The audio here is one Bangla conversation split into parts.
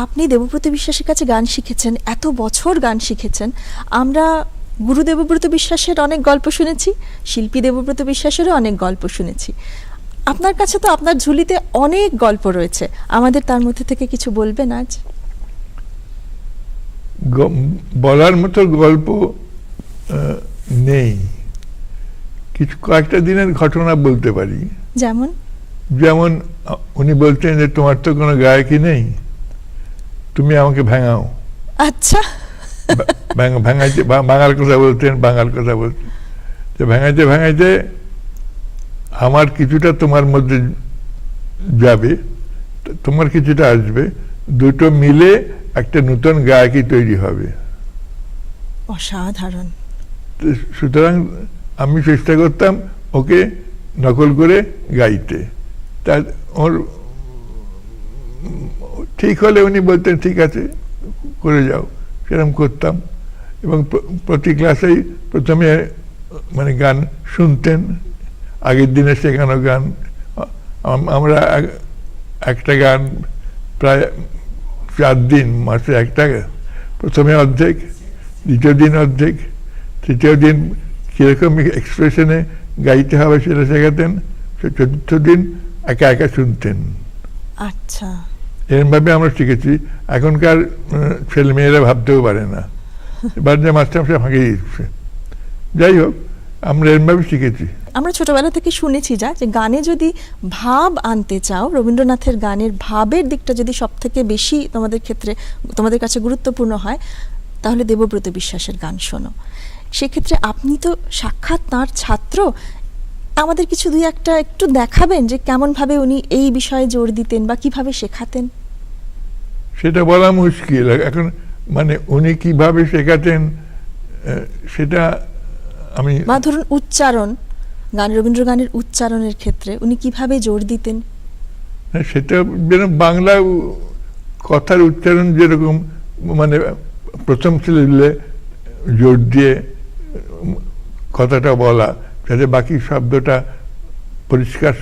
আপনি দেবব্রত বিশ্বাসের কাছে গান শিখেছেন, এত বছর গান শিখেছেন। আমরা গুরু দেবব্রত বিশ্বাসের অনেক গল্প শুনেছি, শিল্পী দেবব্রত বিশ্বাসেরও অনেক গল্প শুনেছি। আপনার কাছে তো আপনার ঝুলিতে অনেক গল্প রয়েছে, আমাদের তার মধ্যে থেকে কিছু বলবেন আজ? বলার মতো গল্প নেই, কিছু কয়েকটা দিনের ঘটনা বলতে পারি। যেমন? যেমন উনি বলতেন যে তোমার তো কোনো গায়কই নেই, তুমি আমাকে ভাঙাও। আচ্ছা। ভাঙাইতে বাঙাল কথা বলতেন, বাঙাল কথা বলতেন, যে ভাঙাইতে ভাঙাইতে আমার কিছুটা তোমার মধ্যে যাবে, তোমার কিছুটা আসবে, দুটো মিলে একটা নতুন গায়কী তৈরি হবে। অসাধারণ। সুতরাং আমি চেষ্টা করতাম ওকে নকল করে গাইতে। তা ওর ঠিক হলে উনি বলতেন ঠিক আছে করে যাও, সেরকম করতাম। এবং প্রতি ক্লাসেই প্রথমে মানে গান শুনতেন, আগের দিনে শেখানো গান। আমরা একটা গান প্রায় 4 দিন, মাসে একটা, প্রথমে অর্ধেক, দ্বিতীয় দিন অর্ধেক, তৃতীয় দিন কীরকম এক্সপ্রেশনে গাইতে হবে সেটা শেখাতেন, চতুর্থ দিন একা একা শুনতেন। আচ্ছা, এরমভাবে আমরা শিখেছি। এখনকার ছেলেমেয়েরা ভাবতেও পারে না, এবার যে মাস্টারমশাই ফাঁকিয়ে দিচ্ছে। যাই হোক, আমরা এরমভাবে শিখেছি। আমরা ছোটবেলা থেকে শুনেছি যে গানে যদি ভাব আনতে চাও, রবীন্দ্রনাথের গানের ভাবের দিকটা যদি সব থেকে বেশি তোমাদের ক্ষেত্রে, তোমাদের কাছে গুরুত্বপূর্ণ হয়, তাহলে দেবব্রত বিশ্বাসের গান শোনো। সেক্ষেত্রে আপনি তো সাক্ষাৎ তাঁর ছাত্র, আমাদের কিছু দুই একটা একটু দেখাবেন যে কেমন ভাবে উনি এই বিষয়ে জোর দিতেন বা কিভাবে শেখাতেন? সেটা বলা মুশকিল এখন, মানে উনি কিভাবে শেখাতেন সেটা আমি, বা ধরুন উচ্চারণ, গান, রবীন্দ্র গানের উচ্চারণের ক্ষেত্রে উনি কিভাবে জোর দিতেন? সেটা যেন বাংলা কথার উচ্চারণ যেরকম, মানে প্রথম সিলেবলে জোর দিয়ে কথাটা বলা, যাতে বাকি শব্দটা পরিষ্কার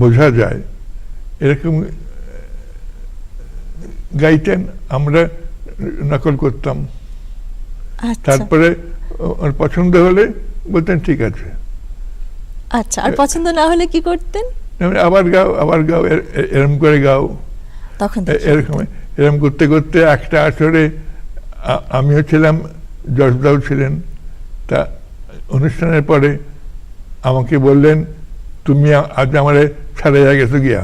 বোঝা যায়, এরকম গাইতেন, আমরা নকল করতাম। তারপরে ওর পছন্দ হলে বলতেন ঠিক আছে। আচ্ছা, আর পছন্দ না হলে কি করতেন? আবার গাও, আবার গাও, এরম করে গাও। তখন এরকম এরম করতে করতে একটা আসরে আমিও ছিলাম, যশদাও ছিলেন। তা অনুষ্ঠানের পরে আমাকে বললেন, তুমি আজ আমারে ছাড়াইয়া গেছো গিয়া।